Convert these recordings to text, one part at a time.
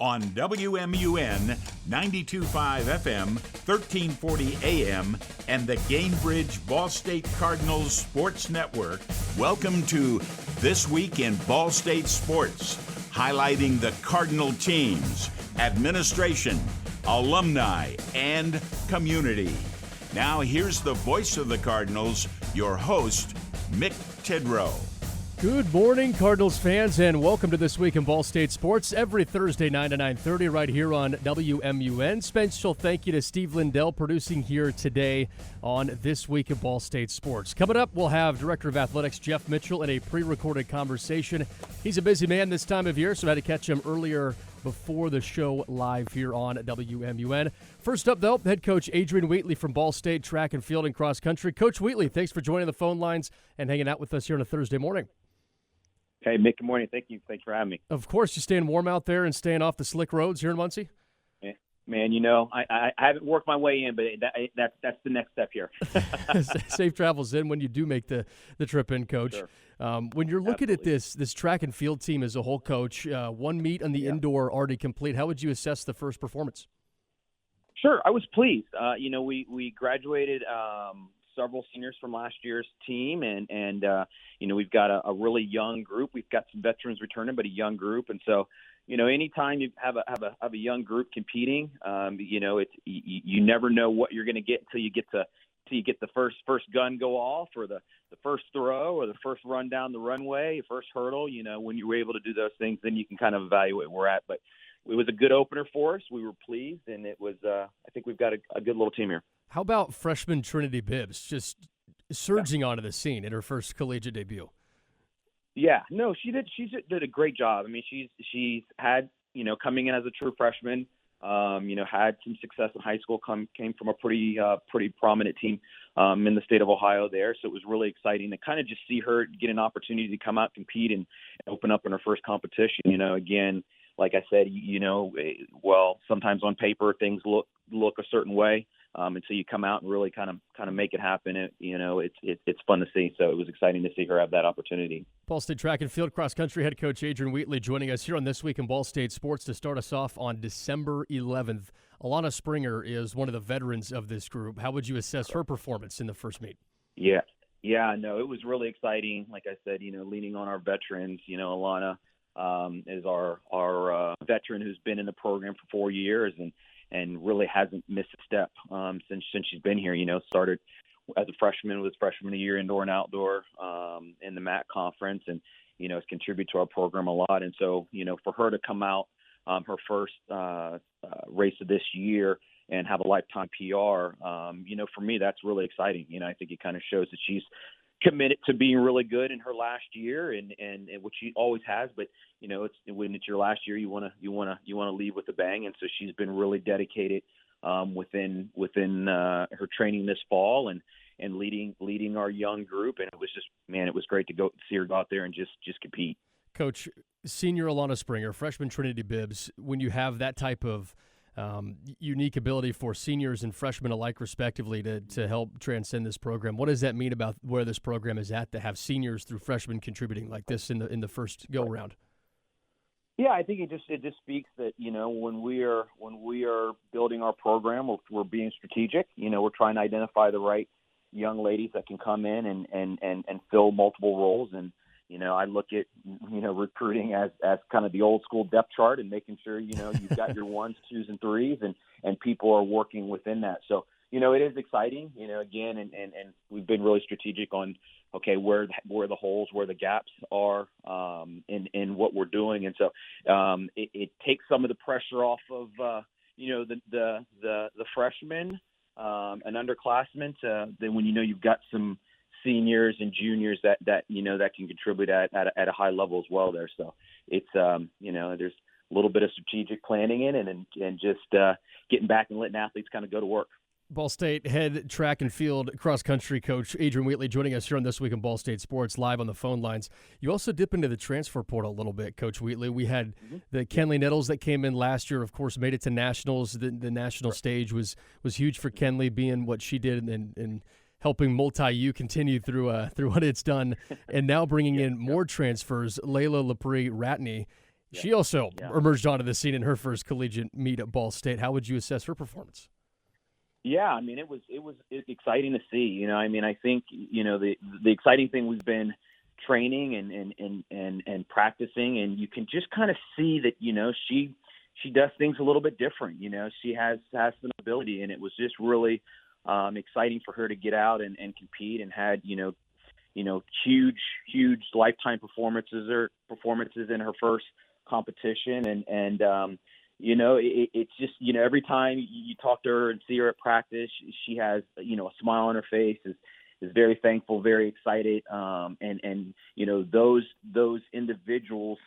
on WMUN 92.5 FM, 1340 AM, and the Gainbridge Ball State Cardinals Sports Network. Welcome to This Week in Ball State Sports, highlighting the Cardinal teams, administration, alumni, and community. Now here's the voice of the Cardinals, your host, Mick Tidrow. Good morning, Cardinals fans, and welcome to This Week in Ball State Sports every Thursday, 9 to 9:30, right here on WMUN. Special thank you to Steve Lindell producing here today on This Week in Ball State Sports. Coming up, we'll have Director of Athletics Jeff Mitchell in a pre-recorded conversation. He's a busy man this time of year, so I had to catch him earlier before the show live here on WMUN. First up, though, head coach Adrian Wheatley from Ball State Track and Field and Cross Country. Coach Wheatley, thanks for joining the phone lines and hanging out with us here on a Thursday morning. Hey, Mick, good morning. Thank you. Thanks for having me. Of course, you staying warm out there and staying off the slick roads here in Muncie? Man, you know, I haven't worked my way in, but that's the next step here. Safe travels in when you do make the trip in, Coach. Sure. When you're looking at this track and field team as a whole, Coach, one meet on the indoor already complete. How would you assess the first performance? Sure, I was pleased. We graduated several seniors from last year's team, and we've got a really young group. We've got some veterans returning, but a young group, and so anytime you have a young group competing, you never know what you're going to get until you get the first gun go off, or the first throw, or the first run down the runway, first hurdle. When you were able to do those things, then you can kind of evaluate where we're at. But it was a good opener for us. We were pleased, and it was. I think we've got a good little team here. How about freshman Trinity Bibbs just surging onto the scene in her first collegiate debut? Yeah, no, she did. She did a great job. I mean, she's had coming in as a true freshman. Had some success in high school. Came from a pretty prominent team in the state of Ohio there. So it was really exciting to kind of just see her get an opportunity to come out, compete, and open up in her first competition. Again, like I said, sometimes on paper things look a certain way. Until you come out and really kind of make it happen, it's fun to see. So it was exciting to see her have that opportunity. Ball State Track and Field Cross Country head coach Adrian Wheatley joining us here on This Week in Ball State Sports to start us off on December 11th. Alana Springer is one of the veterans of this group. How would you assess her performance in the first meet? Yeah, no, it was really exciting. Like I said, leaning on our veterans. Alana is our veteran who's been in the program for 4 years and really hasn't missed a step since she's been here. Started as a freshman, was freshman of the year indoor and outdoor in the MAC conference, and has contributed to our program a lot. And so for her to come out her first race of this year and have a lifetime PR, for me that's really exciting. I think it kind of shows that she's committed to being really good in her last year, and which she always has. But when it's your last year, you want to leave with a bang. And so she's been really dedicated within her training this fall and leading our young group. And it was great to go see her go out there and just compete. Coach, senior Alana Springer, freshman Trinity Bibbs, when you have that type of unique ability for seniors and freshmen alike, respectively, to help transcend this program, what does that mean about where this program is at to have seniors through freshmen contributing like this in the first go around? Yeah, I think it just speaks that when we are building our program, we're being strategic. We're trying to identify the right young ladies that can come in and fill multiple roles. And I look at recruiting as kind of the old school depth chart and making sure you've got your ones, twos, and threes, and people are working within that. So it is exciting. Again, and we've been really strategic on where the holes, where the gaps are in what we're doing, and so it takes some of the pressure off of the freshmen and underclassmen. Then when you've got some seniors and juniors that can contribute at a high level as well there. So it's there's a little bit of strategic planning in it and just getting back and letting athletes kind of go to work. Ball State head track and field cross country coach Adrian Wheatley joining us here on This Week in Ball State Sports live on the phone lines. You also dip into the transfer portal a little bit, Coach Wheatley. We had the Kenley Nettles that came in last year, of course, made it to nationals. The national stage was huge for Kenley, being what she did and helping multi-U continue through what it's done, and now bringing in more transfers. Layla Lepre Ratney. She also emerged onto the scene in her first collegiate meet at Ball State. How would you assess her performance? Yeah, I mean, it was exciting to see. I think the exciting thing we've been training and practicing, and you can just kind of see that she does things a little bit different. She has some ability, and it was just really exciting for her to get out and compete, and had huge lifetime performances in her first competition, and it's just every time you talk to her and see her at practice, she has a smile on her face, is very thankful, very excited, and those individuals,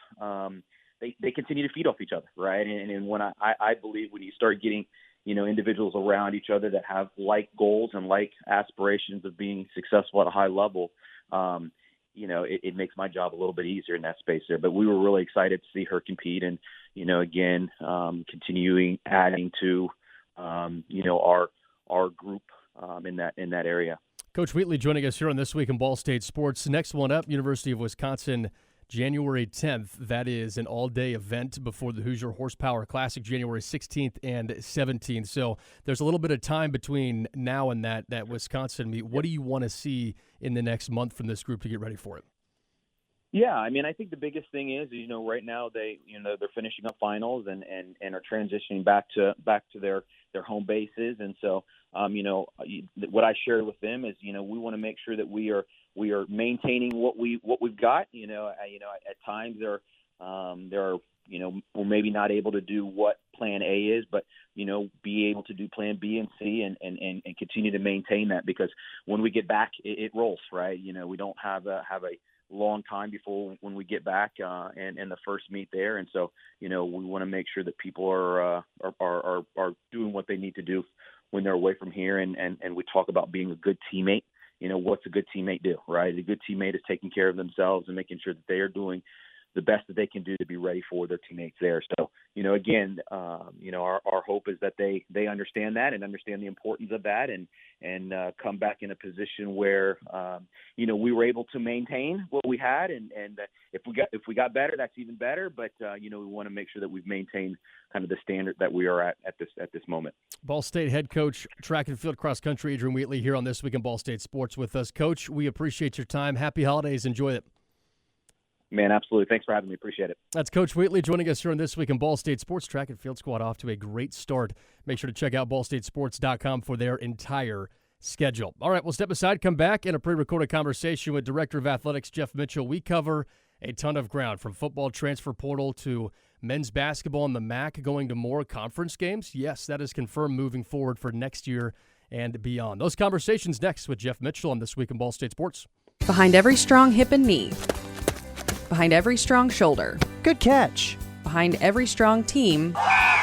they continue to feed off each other, right? And when I believe when you start getting individuals around each other that have like goals and like aspirations of being successful at a high level, it makes my job a little bit easier in that space there. But we were really excited to see her compete, and again, continuing adding to our group in that area. Coach Wheatley joining us here on This Week in Ball State Sports. Next one up, University of Wisconsin, January 10th. That is an all-day event before the Hoosier Horsepower Classic, January 16th and 17th. So there's a little bit of time between now and that Wisconsin meet. What do you want to see in the next month from this group to get ready for it? Yeah, I think the biggest thing is, right now they're finishing up finals and are transitioning back to their home bases. And so, what I shared with them is, we want to make sure that we are maintaining what we've got. At times there are, we're maybe not able to do what plan A is, but, be able to do plan B and C and continue to maintain that, because when we get back, it rolls, right? We don't have a long time before when we get back and the first meet there. And so, we want to make sure that people are doing what they need to do when they're away from here. And we talk about being a good teammate. What's a good teammate do, right? A good teammate is taking care of themselves and making sure that they are doing the best that they can do to be ready for their teammates there. So, again, our hope is that they understand that and understand the importance of that, and come back in a position where, we were able to maintain what we had. And if we got better, that's even better. But, we want to make sure that we've maintained kind of the standard that we are at this moment. Ball State head coach, track and field cross country, Adrian Wheatley, here on This Week in Ball State Sports with us. Coach, we appreciate your time. Happy holidays. Enjoy it. Man, absolutely. Thanks for having me. Appreciate it. That's Coach Wheatley joining us here on This Week in Ball State Sports. Track and field squad off to a great start. Make sure to check out ballstatesports.com for their entire schedule. All right, we'll step aside, come back in a pre-recorded conversation with Director of Athletics Jeff Mitchell. We cover a ton of ground, from football transfer portal to men's basketball and the MAC going to more conference games. Yes, that is confirmed moving forward for next year and beyond. Those conversations next with Jeff Mitchell on This Week in Ball State Sports. Behind every strong hip and knee. Behind every strong shoulder. Good catch. Behind every strong team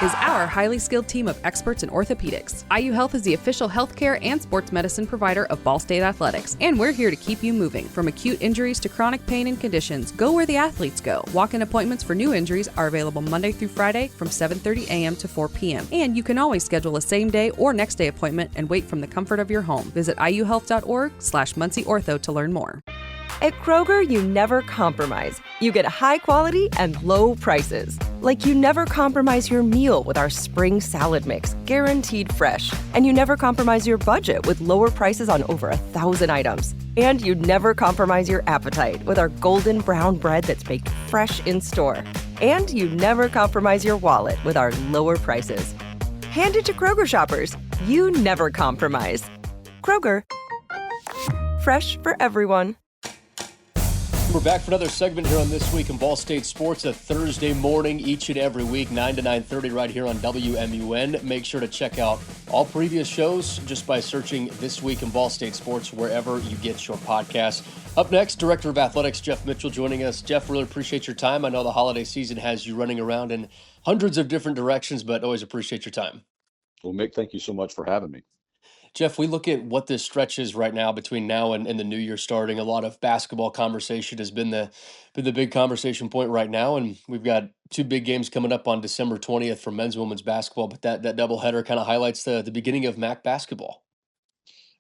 is our highly skilled team of experts in orthopedics. IU Health is the official healthcare and sports medicine provider of Ball State Athletics, and we're here to keep you moving. From acute injuries to chronic pain and conditions, go where the athletes go. Walk-in appointments for new injuries are available Monday through Friday from 7:30 a.m. to 4 p.m. And you can always schedule a same-day or next-day appointment and wait from the comfort of your home. Visit iuhealth.org/MuncieOrtho to learn more. At Kroger, you never compromise. You get high quality and low prices. Like you never compromise your meal with our spring salad mix, guaranteed fresh. And you never compromise your budget with lower prices on over 1,000 items. And you never compromise your appetite with our golden brown bread that's baked fresh in store. And you never compromise your wallet with our lower prices. Hand it to Kroger shoppers. You never compromise. Kroger. Fresh for everyone. We're back for another segment here on This Week in Ball State Sports, a Thursday morning each and every week, 9 to 9:30 right here on WMUN. Make sure to check out all previous shows just by searching This Week in Ball State Sports wherever you get your podcasts. Up next, Director of Athletics Jeff Mitchell joining us. Jeff, really appreciate your time. I know the holiday season has you running around in hundreds of different directions, but always appreciate your time. Well, Mick, thank you so much for having me. Jeff, we look at what this stretch is right now between now and the new year starting. A lot of basketball conversation has been the big conversation point right now, and we've got two big games coming up on December 20th for men's and women's basketball, but that doubleheader kind of highlights the beginning of MAC basketball.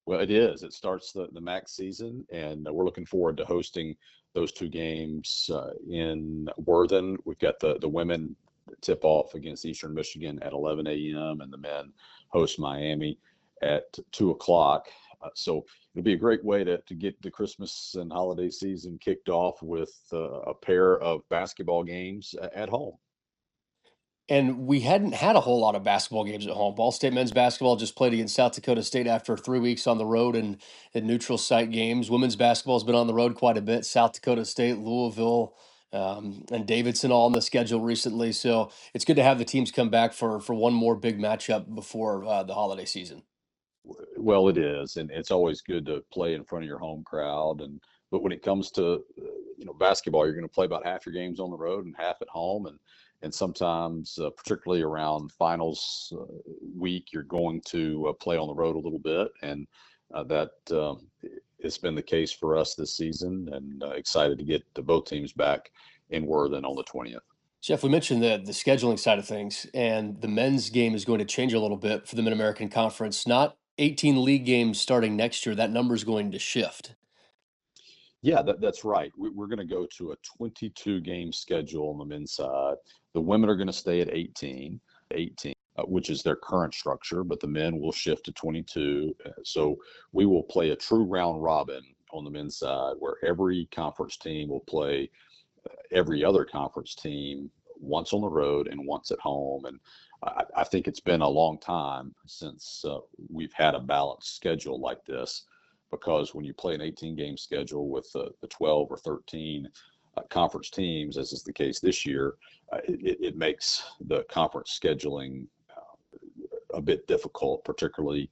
Well, it is. It starts the MAC season, and we're looking forward to hosting those two games in Worthing. We've got the women tip off against Eastern Michigan at 11 a.m. and the men host Miami at 2 o'clock. So it'll be a great way to get the Christmas and holiday season kicked off with a pair of basketball games at home. And we hadn't had a whole lot of basketball games at home. Ball State men's basketball just played against South Dakota State after 3 weeks on the road and in neutral site games. Women's basketball has been on the road quite a bit. South Dakota State, Louisville, and Davidson all on the schedule recently. So it's good to have the teams come back for one more big matchup before the holiday season. Well, it is, and it's always good to play in front of your home crowd. But when it comes to basketball, you're going to play about half your games on the road and half at home, and sometimes, particularly around finals week, you're going to play on the road a little bit, and that it's been the case for us this season. And excited to get both teams back in Worthing on the 20th. Jeff, we mentioned the scheduling side of things, and the men's game is going to change a little bit for the Mid-American Conference. Not 18 league games starting next year. That number is going to shift. Yeah, that's right. We're going to go to a 22-game schedule on the men's side. The women are going to stay at 18, which is their current structure, but the men will shift to 22. So we will play a true round robin on the men's side where every conference team will play every other conference team once on the road and once at home. And I think it's been a long time since we've had a balanced schedule like this, because when you play an 18-game schedule with the 12 or 13 conference teams, as is the case this year, it makes the conference scheduling a bit difficult, particularly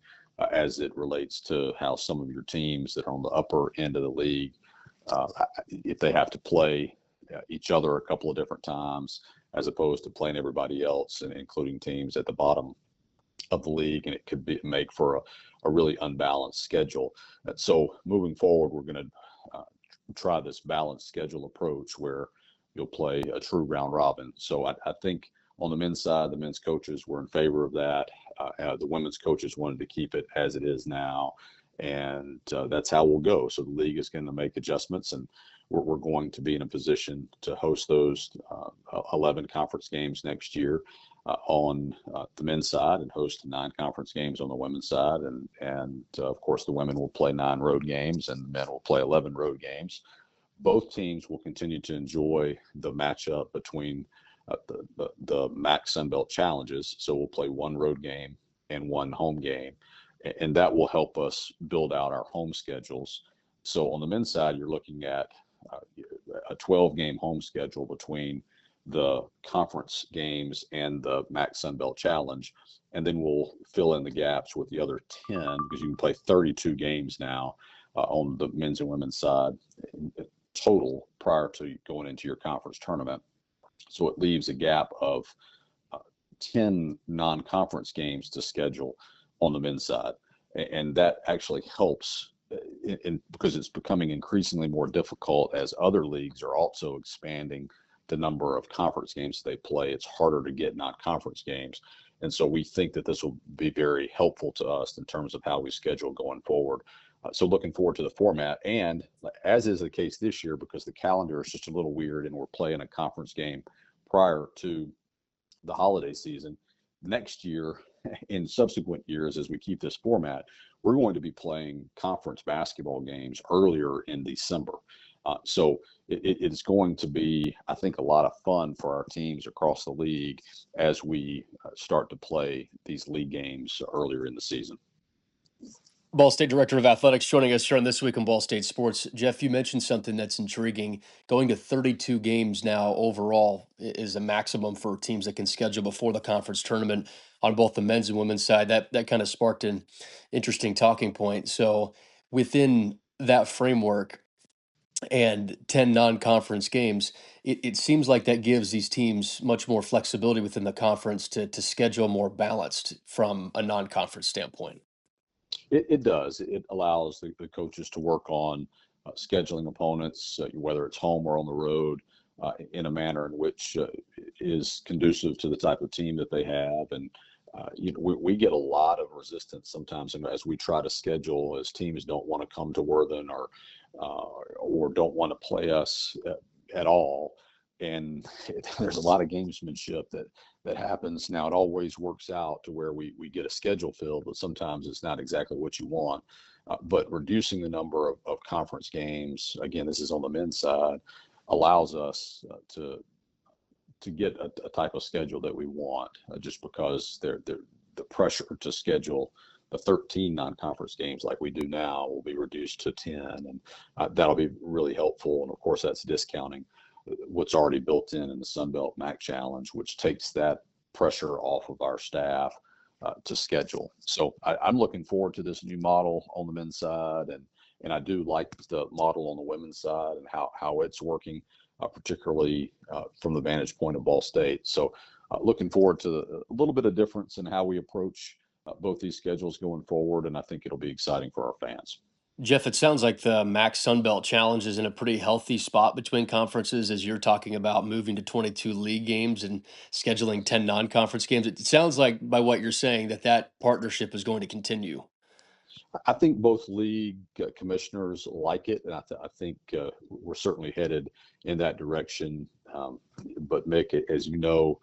as it relates to how some of your teams that are on the upper end of the league, if they have to play each other a couple of different times, as opposed to playing everybody else, and including teams at the bottom of the league, and it could make for a really unbalanced schedule. So moving forward, we're going to try this balanced schedule approach where you'll play a true round robin. So I think on the men's side, the men's coaches were in favor of that. The women's coaches wanted to keep it as it is now, and that's how we'll go. So the league is going to make adjustments, and we're going to be in a position to host those 11 conference games next year on the men's side, and host 9 conference games on the women's side. And of course, the women will play 9 road games and the men will play 11 road games. Both teams will continue to enjoy the matchup between the MAC Sunbelt Challenges. So we'll play 1 road game and 1 home game, and that will help us build out our home schedules. So on the men's side, you're looking at a 12-game home schedule between the conference games and the MAC Sunbelt Challenge, and then we'll fill in the gaps with the other 10, because you can play 32 games now on the men's and women's side total prior to going into your conference tournament. So it leaves a gap of 10 non-conference games to schedule on the men's side, and that actually helps because it's becoming increasingly more difficult as other leagues are also expanding the number of conference games they play. It's harder to get non-conference games. And so we think that this will be very helpful to us in terms of how we schedule going forward. So looking forward to the format. And as is the case this year, because the calendar is just a little weird and we're playing a conference game prior to the holiday season, next year, in subsequent years, as we keep this format, we're going to be playing conference basketball games earlier in December. So it's going to be, I think, a lot of fun for our teams across the league as we start to play these league games earlier in the season. Ball State Director of Athletics joining us here on This Week in Ball State Sports. Jeff, you mentioned something that's intriguing. Going to 32 games now overall is a maximum for teams that can schedule before the conference tournament on both the men's and women's side. That kind of sparked an interesting talking point. So within that framework and 10 non-conference games, it seems like that gives these teams much more flexibility within the conference to schedule more balanced from a non-conference standpoint. It does. It allows the coaches to work on scheduling opponents, whether it's home or on the road, in a manner in which is conducive to the type of team that they have. And we get a lot of resistance sometimes as we try to schedule, as teams don't want to come to Worthen or don't want to play us at all. And there's a lot of gamesmanship that happens. Now, it always works out to where we get a schedule filled, but sometimes it's not exactly what you want. But reducing the number of conference games, again, this is on the men's side, allows us to get a type of schedule that we want, just because the pressure to schedule the 13 non-conference games like we do now will be reduced to 10, and that'll be really helpful. And of course, that's discounting what's already built in the Sun Belt MAC Challenge, which takes that pressure off of our staff to schedule. So I'm looking forward to this new model on the men's side, and I do like the model on the women's side and how it's working, particularly from the vantage point of Ball State. So looking forward to a little bit of difference in how we approach both these schedules going forward, and I think it'll be exciting for our fans. Jeff, it sounds like the MAC Sun Belt Challenge is in a pretty healthy spot between conferences as you're talking about moving to 22 league games and scheduling 10 non-conference games. It sounds like by what you're saying that partnership is going to continue. I think both league commissioners like it, and I think we're certainly headed in that direction. But Mick, as you know,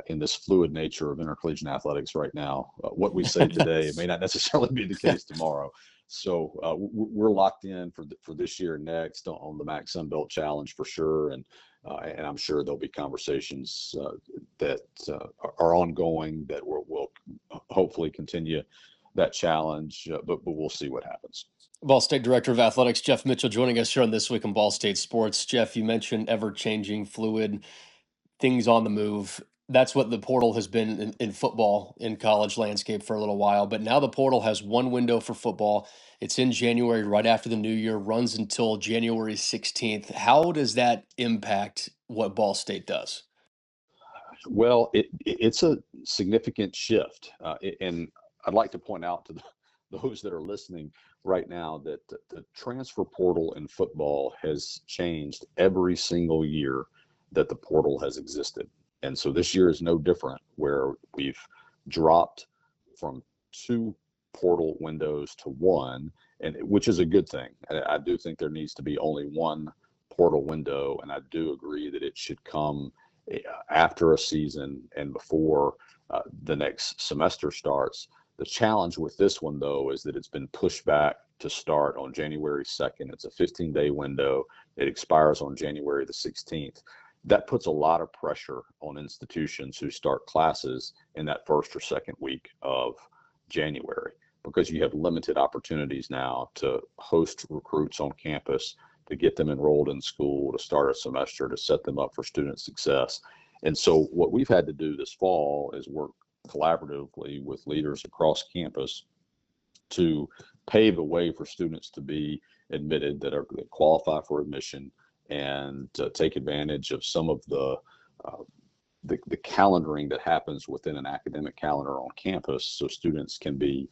in this fluid nature of intercollegiate athletics right now, what we say today may not necessarily be the case tomorrow. So we're locked in for this year and next on the MAC Sun Belt Challenge for sure, and I'm sure there'll be conversations that are ongoing that will hopefully continue that challenge, but we'll see what happens. Ball State Director of Athletics Jeff Mitchell joining us here on This Week in Ball State Sports. Jeff, you mentioned ever-changing, fluid, things on the move. That's what the portal has been in football, in college landscape for a little while. But now the portal has one window for football. It's in January, right after the new year, runs until January 16th. How does that impact what Ball State does? Well, it's a significant shift. And I'd like to point out to those that are listening right now that the transfer portal in football has changed every single year that the portal has existed. And so this year is no different, where we've dropped from 2 portal windows to 1, and which is a good thing. I do think there needs to be only 1 portal window, and I do agree that it should come after a season and before the next semester starts. The challenge with this one, though, is that it's been pushed back to start on January 2nd. It's a 15-day window. It expires on January the 16th. That puts a lot of pressure on institutions who start classes in that first or second week of January, because you have limited opportunities now to host recruits on campus, to get them enrolled in school, to start a semester, to set them up for student success. And so what we've had to do this fall is work collaboratively with leaders across campus to pave the way for students to be admitted that qualify for admission, and take advantage of some of the calendaring that happens within an academic calendar on campus, so students can be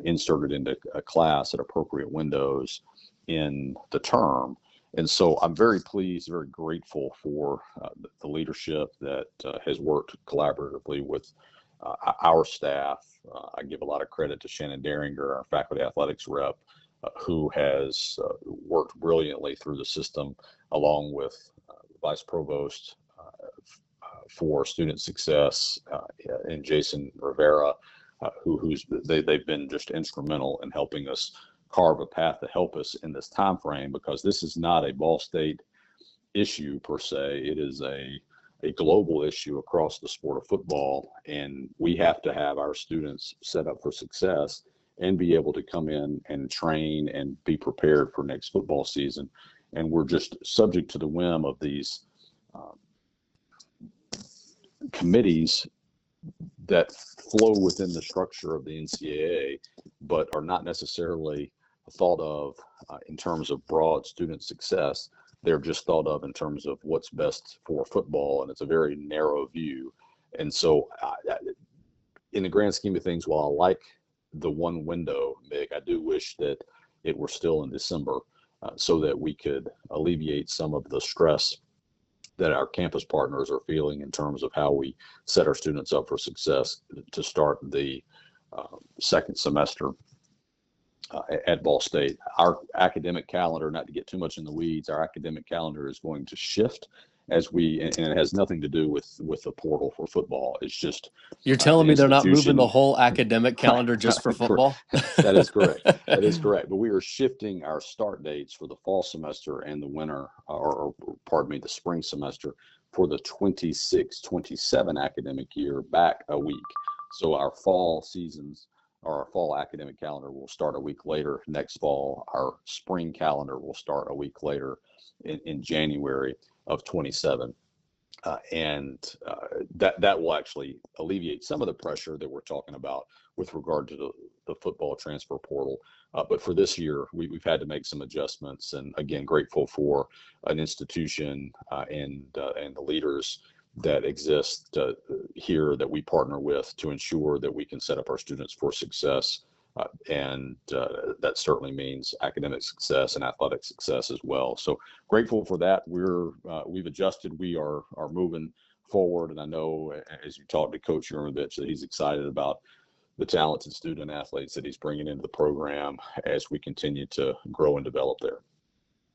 inserted into a class at appropriate windows in the term. And so I'm very pleased, very grateful for the leadership that has worked collaboratively with our staff. I give a lot of credit to Shannon Daringer, our faculty athletics rep, who has worked brilliantly through the system, along with Vice Provost for Student Success and Jason Rivera, they've been just instrumental in helping us carve a path to help us in this time frame, because this is not a Ball State issue per se. It is a global issue across the sport of football, and we have to have our students set up for success and be able to come in and train and be prepared for next football season. And we're just subject to the whim of these committees that flow within the structure of the NCAA, but are not necessarily thought of in terms of broad student success. They're just thought of in terms of what's best for football, and it's a very narrow view. And so in the grand scheme of things, while I like the one window, Mick, I do wish that it were still in December, so that we could alleviate some of the stress that our campus partners are feeling in terms of how we set our students up for success to start the second semester at Ball State. Our academic calendar, not to get too much in the weeds, our academic calendar is going to shift and it has nothing to do with the portal for football. It's just You're telling me they're not moving the institution. whole academic calendar just for football? That is correct. That is correct. But we are shifting our start dates for the fall semester and the winter, or pardon me, the spring semester for the 26-27 academic year back a week. So our fall seasons, or our fall academic calendar, will start a week later next fall. Our spring calendar will start a week later in January of 27. That will actually alleviate some of the pressure that we're talking about with regard to the football transfer portal. But for this year, we've had to make some adjustments, and again, grateful for an institution and the leaders that exist here that we partner with to ensure that we can set up our students for success. That certainly means academic success and athletic success as well. So grateful for that. We've adjusted. We are moving forward, and I know as you talk to Coach Yurmovich that he's excited about the talented student athletes that he's bringing into the program as we continue to grow and develop there.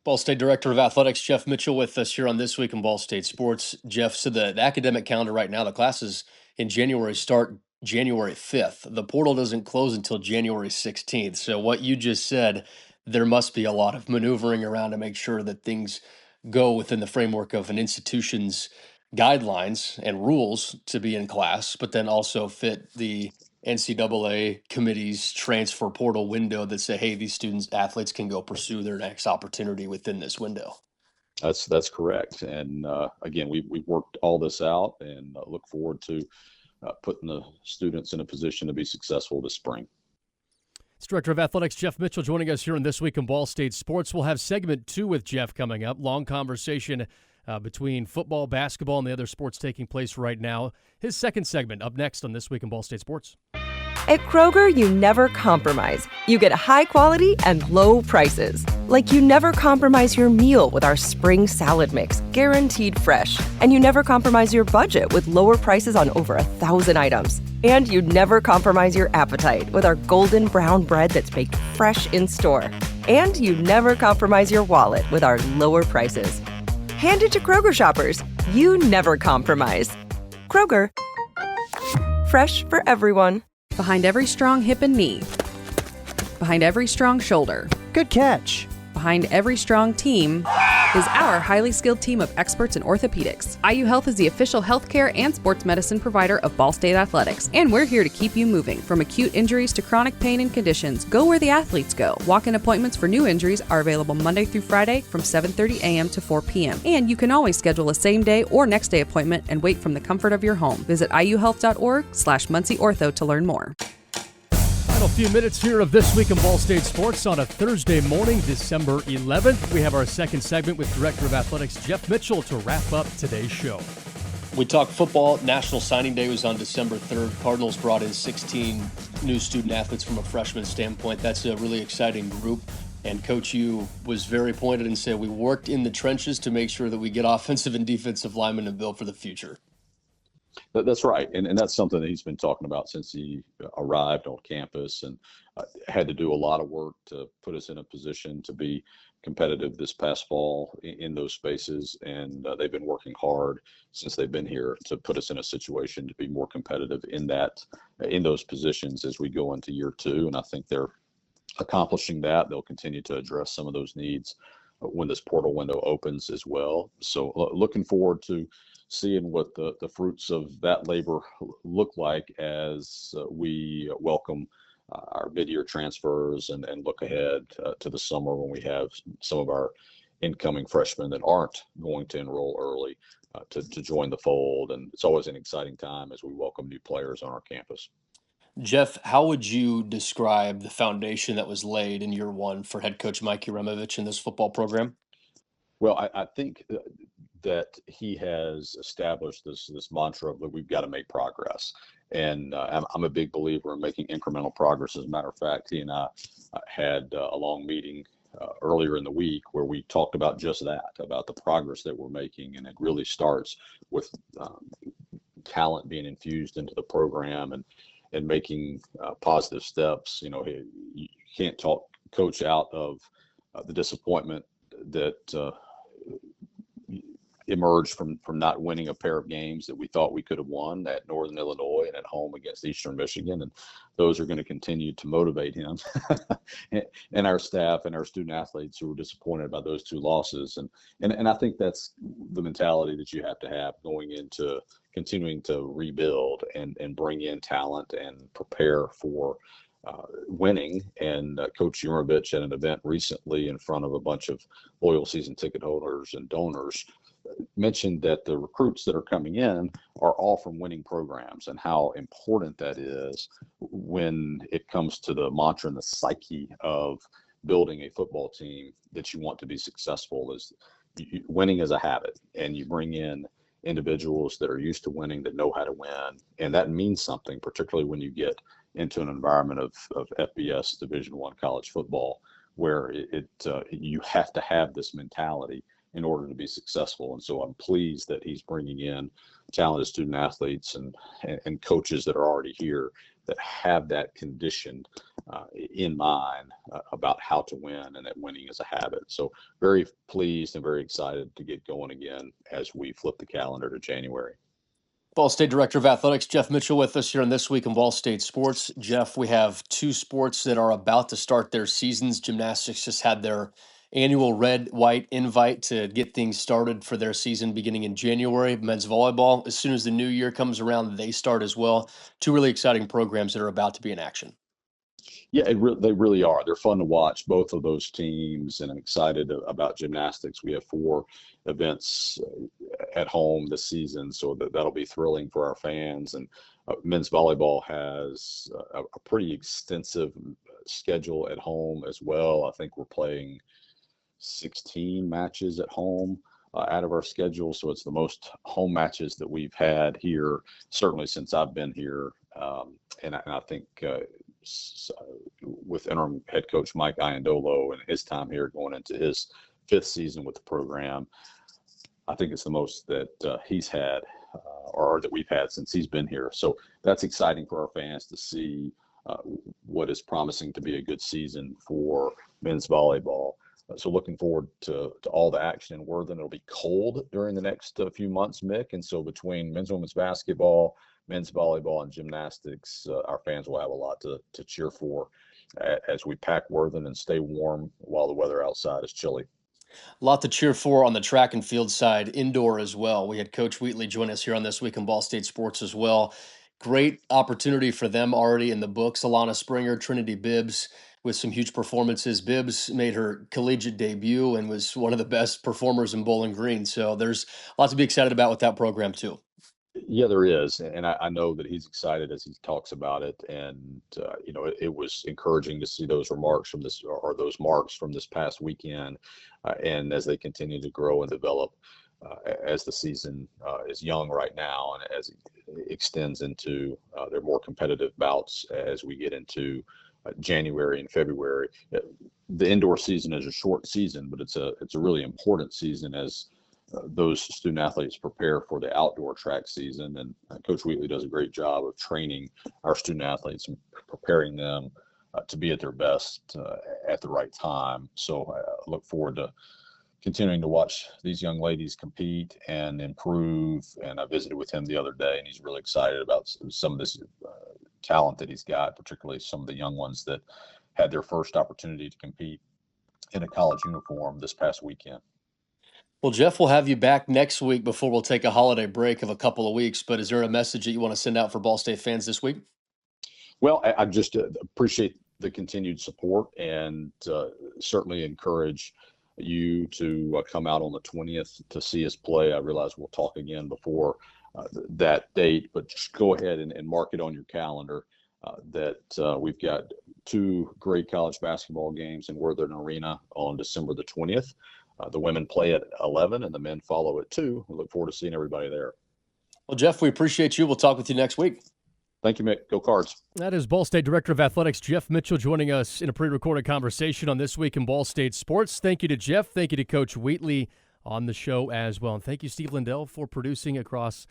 Ball State Director of Athletics Jeff Mitchell with us here on This Week in Ball State Sports. Jeff, so the academic calendar right now, the classes in January start January 5th. The portal doesn't close until January 16th. So what you just said, there must be a lot of maneuvering around to make sure that things go within the framework of an institution's guidelines and rules to be in class, but then also fit the NCAA committee's transfer portal window that say, hey, these students, athletes can go pursue their next opportunity within this window. That's correct. And again, we've worked all this out and look forward to putting the students in a position to be successful this spring. It's Director of Athletics Jeff Mitchell joining us here in This Week in Ball State Sports. We'll have segment 2 with Jeff coming up. Long conversation between football, basketball, and the other sports taking place right now. His second segment up next on This Week in Ball State Sports. At Kroger, you never compromise. You get high quality and low prices. Like you never compromise your meal with our spring salad mix, guaranteed fresh. And you never compromise your budget with lower prices on over 1,000 items. And you never compromise your appetite with our golden brown bread that's baked fresh in store. And you never compromise your wallet with our lower prices. Hand it to Kroger shoppers. You never compromise. Kroger. Fresh for everyone. Behind every strong hip and knee. Behind every strong shoulder. Good catch. Behind every strong team is our highly skilled team of experts in orthopedics. IU Health is the official healthcare and sports medicine provider of Ball State Athletics, and we're here to keep you moving. From acute injuries to chronic pain and conditions, go where the athletes go. Walk-in appointments for new injuries are available Monday through Friday from 7:30 a.m. to 4 p.m. And you can always schedule a same-day or next-day appointment and wait from the comfort of your home. Visit iuhealth.org/MuncieOrtho to learn more. Final few minutes here of This Week in Ball State Sports on a Thursday morning, December 11th. We have our second segment with Director of Athletics Jeff Mitchell to wrap up today's show. We talked football. National Signing Day was on December 3rd. Cardinals brought in 16 new student athletes from a freshman standpoint. That's a really exciting group. And Coach U was very pointed and said we worked in the trenches to make sure that we get offensive and defensive linemen to build for the future. That's right. And that's something that he's been talking about since he arrived on campus, and had to do a lot of work to put us in a position to be competitive this past fall in those spaces. And they've been working hard since they've been here to put us in a situation to be more competitive in those positions as we go into year 2. And I think they're accomplishing that. They'll continue to address some of those needs when this portal window opens as well. So looking forward to seeing what the fruits of that labor look like as we welcome our mid-year transfers and look ahead to the summer when we have some of our incoming freshmen that aren't going to enroll early to join the fold. And it's always an exciting time as we welcome new players on our campus. Jeff, how would you describe the foundation that was laid in year 1 for head coach Mike Yurmovich in this football program? Well, I think that he has established this mantra that we've got to make progress. And I'm a big believer in making incremental progress. As a matter of fact, he and I had a long meeting earlier in the week where we talked about just that, about the progress that we're making. And it really starts with talent being infused into the program and making positive steps. You can't talk coach out of the disappointment that emerged from not winning a pair of games that we thought we could have won at Northern Illinois and at home against Eastern Michigan. And those are going to continue to motivate him and our staff and our student athletes who were disappointed about those two losses. And I think that's the mentality that you have to have going into continuing to rebuild and bring in talent and prepare for winning. And Coach Yurovich at an event recently in front of a bunch of loyal season ticket holders and donors mentioned that the recruits that are coming in are all from winning programs, and how important that is when it comes to the mantra and the psyche of building a football team that you want to be successful. Is winning is a habit, and you bring in individuals that are used to winning, that know how to win, and that means something, particularly when you get into an environment of FBS Division I college football, where you have to have this mentality in order to be successful. And so I'm pleased that he's bringing in talented student athletes and coaches that are already here that have that condition in mind about how to win, and that winning is a habit. So very pleased and very excited to get going again as we flip the calendar to January. Ball State Director of Athletics, Jeff Mitchell, with us here on This Week in Ball State Sports. Jeff, we have two sports that are about to start their seasons. Gymnastics just had their annual red-white invite to get things started for their season beginning in January. Men's volleyball, as soon as the new year comes around, they start as well. Two really exciting programs that are about to be in action. Yeah, they really are. They're fun to watch, both of those teams, and I'm excited about gymnastics. We have 4 events at home this season, so that'll be thrilling for our fans. And men's volleyball has a pretty extensive schedule at home as well. I think we're playing 16 matches at home out of our schedule, so it's the most home matches that we've had here, certainly since I've been here. And I think with interim head coach Mike Iandolo and his time here going into his 5th season with the program, I think it's the most that he's had or that we've had since he's been here. So that's exciting for our fans to see what is promising to be a good season for men's volleyball. So looking forward to all the action in Worthing. It'll be cold during the next few months, Mick. And so between men's and women's basketball, men's volleyball, and gymnastics, our fans will have a lot to cheer for as we pack Worthing and stay warm while the weather outside is chilly. A lot to cheer for on the track and field side, indoor as well. We had Coach Wheatley join us here on This Week in Ball State Sports as well. Great opportunity for them already in the books. Alana Springer, Trinity Bibbs with some huge performances. Bibbs made her collegiate debut and was one of the best performers in Bowling Green. So there's a lot to be excited about with that program too. Yeah, there is. And I know that he's excited as he talks about it. And, it was encouraging to see those remarks from this, or those marks from this past weekend. And as they continue to grow and develop as the season is young right now, and as it extends into their more competitive bouts as we get into January and February. The indoor season is a short season, but it's a really important season as those student athletes prepare for the outdoor track season. And Coach Wheatley does a great job of training our student athletes and preparing them to be at their best at the right time. So I look forward to continuing to watch these young ladies compete and improve. And I visited with him the other day, and he's really excited about some of this talent that he's got, particularly some of the young ones that had their first opportunity to compete in a college uniform this past weekend. Well, Jeff, we'll have you back next week before we'll take a holiday break of a couple of weeks. But is there a message that you want to send out for Ball State fans this week? Well, I just appreciate the continued support, and certainly encourage you to come out on the 20th to see us play. I realize we'll talk again before that date, but just go ahead and mark it on your calendar that we've got 2 great college basketball games in Worthing Arena on December the 20th. The women play at 11 and the men follow at 2. We look forward to seeing everybody there. Well, Jeff, we appreciate you. We'll talk with you next week. Thank you, Mick. Go Cards. That is Ball State Director of Athletics Jeff Mitchell joining us in a pre-recorded conversation on This Week in Ball State Sports. Thank you to Jeff. Thank you to Coach Wheatley on the show as well. And thank you, Steve Lindell, for producing across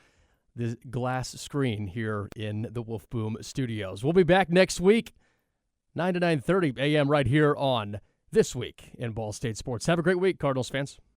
the glass screen here in the Wolf Boom Studios. We'll be back next week, 9 to 9:30 a.m. right here on This Week in Ball State Sports. Have a great week, Cardinals fans.